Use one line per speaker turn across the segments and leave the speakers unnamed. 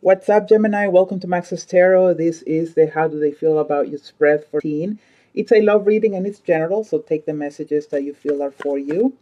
What's up, Gemini? Welcome to Max's Tarot. This is the How Do They Feel About You spread for teen. It's a love reading and it's general, so take the messages that you feel are for you.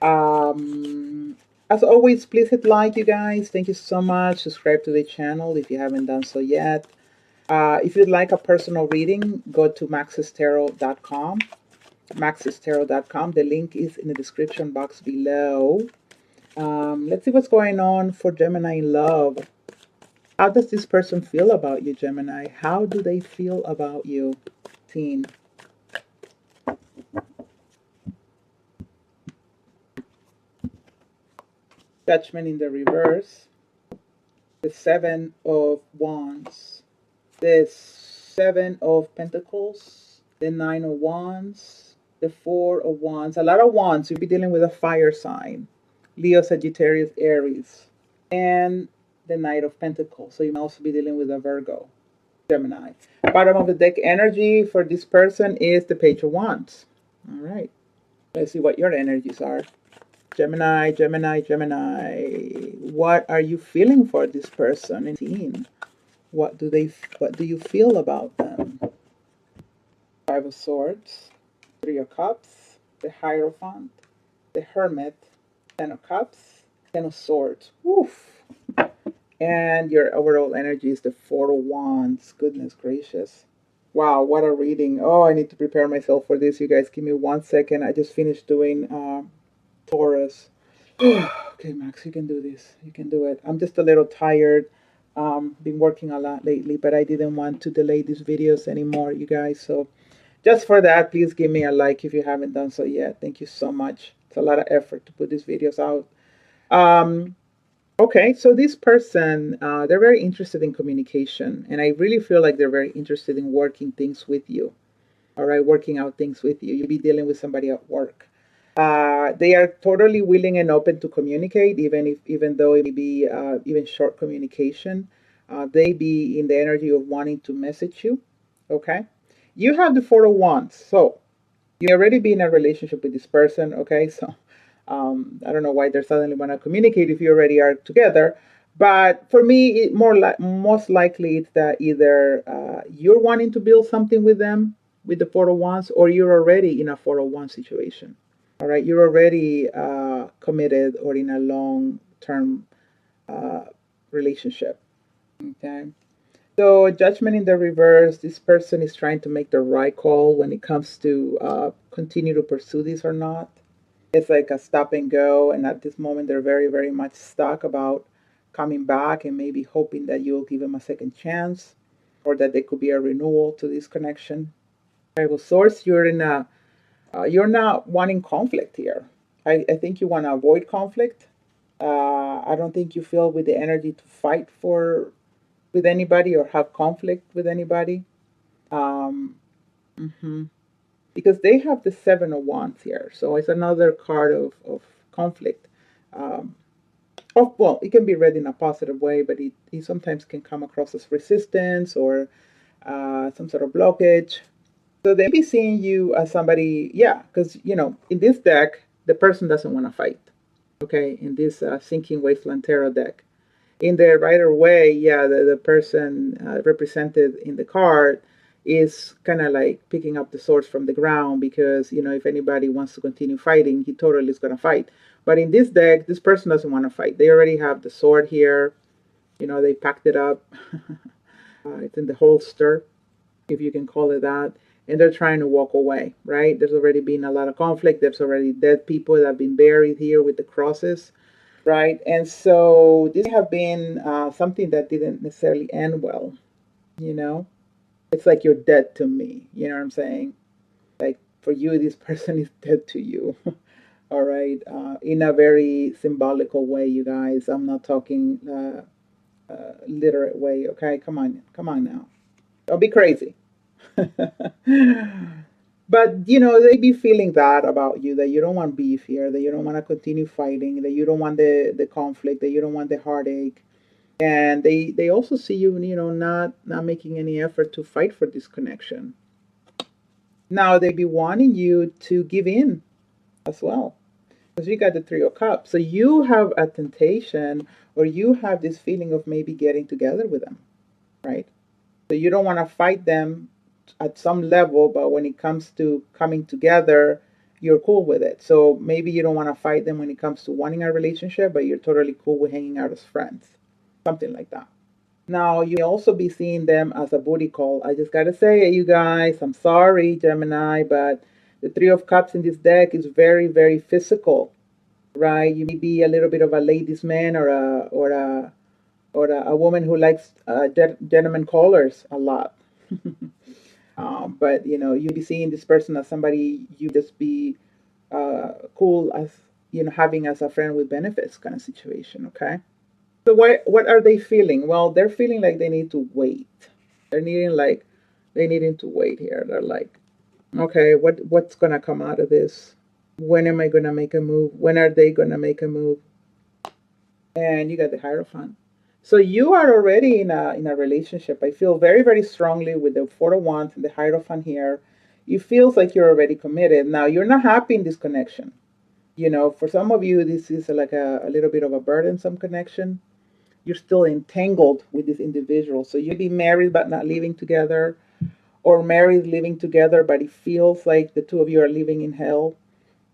As always, please hit like, you guys. Thank you so much. Subscribe to the channel if you haven't done so yet. If you'd like a personal reading, go to maxestarot.com. maxestarot.com. The link is in the description box below. Let's see what's going on for Gemini in love. How does this person feel about you, Gemini? How do they feel about you, teen? Judgment in the reverse. The Seven of Wands. The Seven of Pentacles. The Nine of Wands. The Four of Wands. A lot of wands. You'll be dealing with a fire sign. Leo, Sagittarius, Aries. And the Knight of Pentacles. So you may also be dealing with a Virgo, Gemini. Bottom of the deck energy for this person is the Page of Wands. All right. Let's see what your energies are. Gemini, Gemini, Gemini. What are you feeling for this person in teen? What do you feel about them? Five of Swords, Three of Cups, the Hierophant, the Hermit, Ten of Cups, Ten of Swords. Woof. And your overall energy is the Four of Wands. Goodness gracious. Wow, what a reading. Oh, I need to prepare myself for this. You guys, give me 1 second. I just finished doing Taurus. Okay, Max, you can do this. You can do it. I'm just a little tired. Been working a lot lately, but I didn't want to delay these videos anymore, you guys. So just for that, please give me a like if you haven't done so yet. Thank you so much. It's a lot of effort to put these videos out. Okay, so this person, they're very interested in communication, and I really feel like they're very interested in working things with you. All right, working out things with you. You'll be dealing with somebody at work. They are totally willing and open to communicate, even though it may be even short communication. They be in the energy of wanting to message you. Okay, you have the Four of Wands, so you already be in a relationship with this person. Okay, so I don't know why they're suddenly want to communicate if you already are together. But for me, most likely it's that either you're wanting to build something with them with the Four of Wands, or you're already in a Four of Wands situation. All right, you're already committed or in a long-term relationship. Okay. So Judgment in the reverse, this person is trying to make the right call when it comes to continue to pursue this or not. It's like a stop and go, and at this moment they're very, very much stuck about coming back and maybe hoping that you'll give them a second chance, or that there could be a renewal to this connection. Five of Swords, you're not wanting conflict here. I think you want to avoid conflict. I don't think you feel with the energy to fight with anybody or have conflict with anybody. Because they have the Seven of Wands here, so it's another card of conflict. Well, it can be read in a positive way, but it sometimes can come across as resistance or some sort of blockage. So they be seeing you as somebody, yeah, because, in this deck, the person doesn't want to fight, okay, in this Sinking Wasteland Tarot deck. In the Rider Way, yeah, the person represented in the card is kind of like picking up the swords from the ground, because, if anybody wants to continue fighting, he totally is going to fight. But in this deck, this person doesn't want to fight. They already have the sword here. They packed it up. It's in the holster, if you can call it that. And they're trying to walk away, right? There's already been a lot of conflict. There's already dead people that have been buried here with the crosses, right? And so this have been something that didn't necessarily end well, It's like you're dead to me, you know what I'm saying? Like, for you, this person is dead to you. All right, in a very symbolical way, you guys. I'm not talking literate way, okay? Come on now. Don't be crazy. But, they be feeling that about you, that you don't want beef here, that you don't want to continue fighting, that you don't want the conflict, that you don't want the heartache. And they also see you, not making any effort to fight for this connection. Now, they be wanting you to give in as well. because you got the Three of Cups. So you have a temptation, or you have this feeling of maybe getting together with them, right? So you don't want to fight them at some level, but when it comes to coming together, you're cool with it. So maybe you don't want to fight them when it comes to wanting a relationship, but you're totally cool with hanging out as friends. Something like that. Now, you may also be seeing them as a booty call. I just got to say, you guys, I'm sorry, Gemini, but the Three of Cups in this deck is very, very physical, right? You may be a little bit of a ladies' man, or a woman who likes gentleman callers a lot. But you'd be seeing this person as somebody you just be cool as having as a friend with benefits kind of situation. Okay. So what are they feeling? Well, they're feeling like they need to wait. They needing to wait here. They're like, okay, what's gonna come out of this? When am I gonna make a move? When are they gonna make a move? And you got the Hierophant. So you are already in a relationship. I feel very, very strongly with the Four of Wands and the Hierophant here. It feels like you're already committed. Now you're not happy in this connection. For some of you, this is like a little bit of a burdensome connection. You're still entangled with this individual. So you'd be married but not living together, or married living together, but it feels like the two of you are living in hell.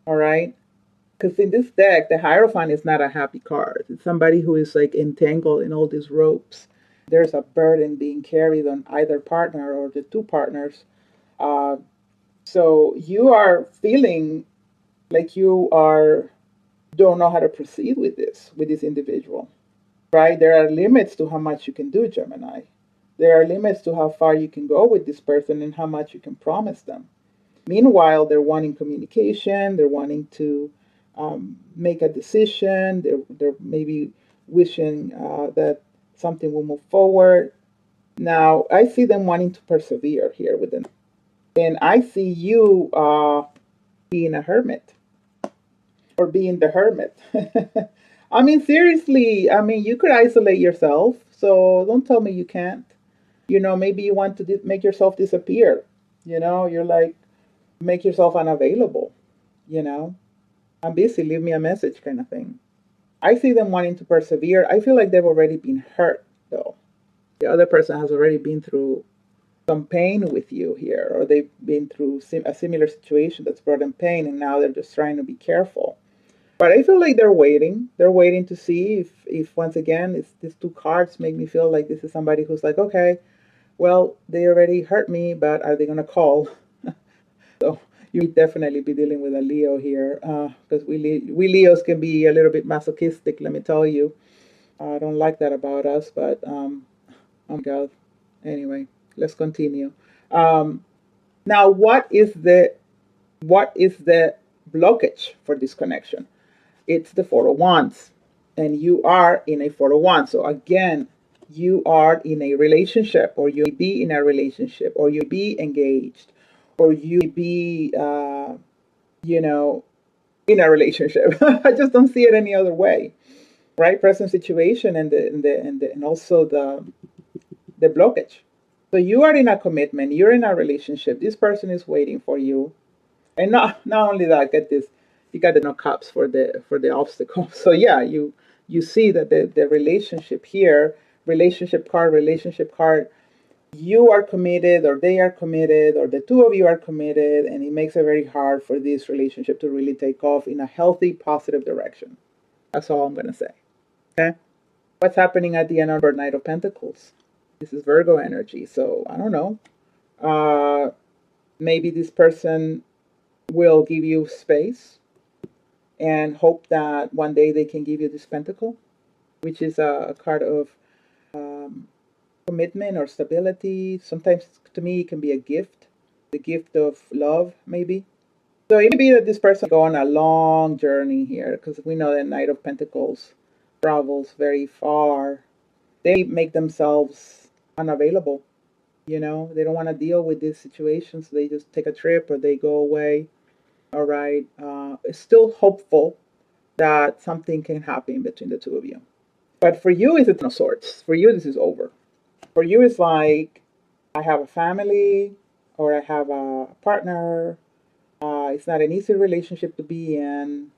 All right. Because in this deck, the Hierophant is not a happy card. It's somebody who is like entangled in all these ropes. There's a burden being carried on either partner or the two partners. Uh, so you are feeling like don't know how to proceed with this individual, right? There are limits to how much you can do, Gemini. There are limits to how far you can go with this person and how much you can promise them. Meanwhile, they're wanting communication. They're wanting to make a decision. They're maybe wishing that something will move forward. Now, I see them wanting to persevere here with them. And I see you being a hermit, or being the hermit. I mean, seriously, I mean, you could isolate yourself. So don't tell me you can't. Maybe you want to make yourself disappear. You're like, make yourself unavailable. I'm busy, leave me a message kind of thing. I see them wanting to persevere. I feel like they've already been hurt, though. The other person has already been through some pain with you here, or they've been through a similar situation that's brought them pain, and now they're just trying to be careful. But I feel like they're waiting. They're waiting to see if once again, these two cards make me feel like this is somebody who's like, okay, well, they already hurt me, but are they going to call? So you definitely be dealing with a Leo here, because we Leos can be a little bit masochistic, let me tell you. I don't like that about us, but oh my God. Anyway, let's continue. Now, what is the blockage for this connection? It's the Four of Wands, and you are in a Four of Wands. So again, you are in a relationship, or you be in a relationship, or you be engaged, or you be, in a relationship. I just don't see it any other way, right? Present situation and also the blockage. So you are in a commitment. You're in a relationship. This person is waiting for you, and not only that. Get this, you got the no cups for the obstacle. So yeah, you see that the relationship here, relationship card, you are committed, or they are committed, or the two of you are committed, and it makes it very hard for this relationship to really take off in a healthy, positive direction. That's all I'm gonna say. Okay. What's happening at the end of our Knight of Pentacles? This is Virgo energy. So I don't know. Maybe this person will give you space and hope that one day they can give you this pentacle, which is a card of commitment or stability. Sometimes to me it can be a gift, the gift of love, maybe. So it may be that this person go on a long journey here, because we know that Knight of Pentacles travels very far. They make themselves unavailable. They don't want to deal with this situation, so they just take a trip or they go away. All right. It's still hopeful that something can happen between the two of you. But for you, it's a Ten of Swords. For you, this is over. For you, it's like, I have a family, or I have a partner. It's not an easy relationship to be in.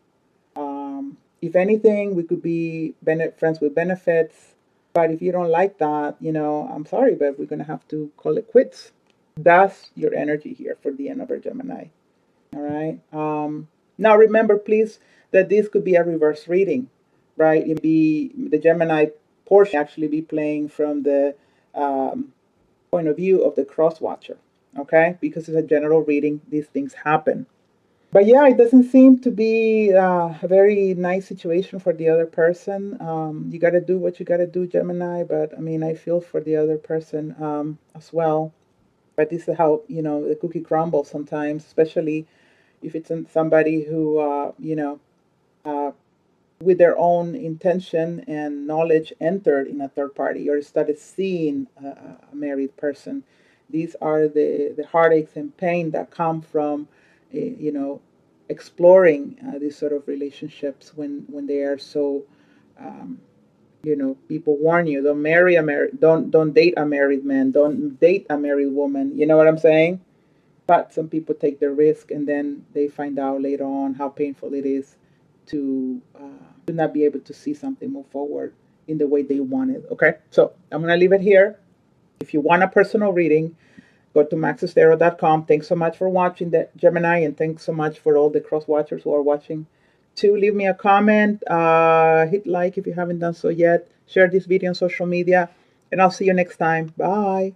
if anything, we could be friends with benefits. But if you don't like that, I'm sorry, but we're going to have to call it quits. That's your energy here for the end of our Gemini. All right. Now remember, please, that this could be a reverse reading, right? It be the Gemini portion actually be playing from the point of view of the cross watcher, okay? Because it's a general reading, these things happen. But yeah, it doesn't seem to be a very nice situation for the other person. You got to do what you got to do, Gemini. But I mean, I feel for the other person as well. But this is how the cookie crumbles sometimes, especially if it's somebody who uh, with their own intention and knowledge entered in a third party or started seeing a married person. These are the heartaches and pain that come from exploring these sort of relationships when they are so people warn you, don't marry a married, don't date a married man, don't date a married woman, you know what I'm saying? But some people take the risk and then they find out later on how painful it is to not be able to see something move forward in the way they want it. Okay, so I'm going to leave it here. If you want a personal reading, go to maxestero.com. Thanks so much for watching the Gemini, and thanks so much for all the cross watchers who are watching. To leave me a comment, hit like if you haven't done so yet, share this video on social media, and I'll see you next time. Bye.